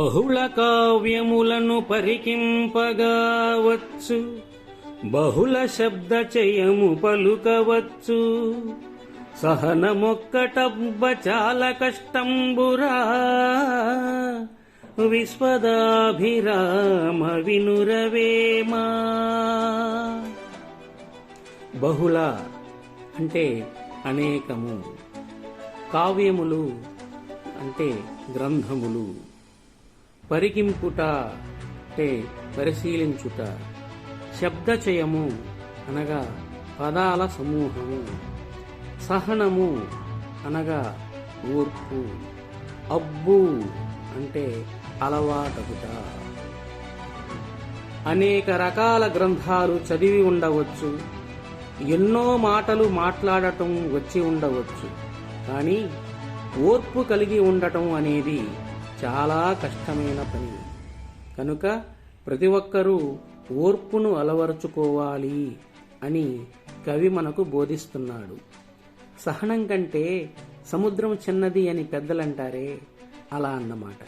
బహుళ కావ్యములను పరికింపగావచ్చు, బహుళ శబ్ద చయము పలుకవచ్చు. సహనమొక్కటబ్బ చాలా కష్టంబురా, విశ్వదాభిరామ వినురవేమా. బహుళ అంటే అనేకము, కావ్యములు అంటే గ్రంథములు, పరికింపుట అంటే పరిశీలించుట, శబ్దచయము అనగా పదాల సమూహము, సహనము అనగా ఓర్పు, అబ్బు అంటే అలవాటగుట. అనేక రకాల గ్రంథాలు చదివి ఉండవచ్చు, ఎన్నో మాటలు మాట్లాడటం వచ్చి ఉండవచ్చు, కానీ ఓర్పు కలిగి ఉండటం అనేది చాలా కష్టమైన పని. కనుక ప్రతి ఒక్కరూ ఓర్పును అలవరుచుకోవాలి అని కవి మనకు బోధిస్తున్నాడు. సహనం కంటే సముద్రం చిన్నది అని పెద్దలంటారే, అలా అన్నమాట.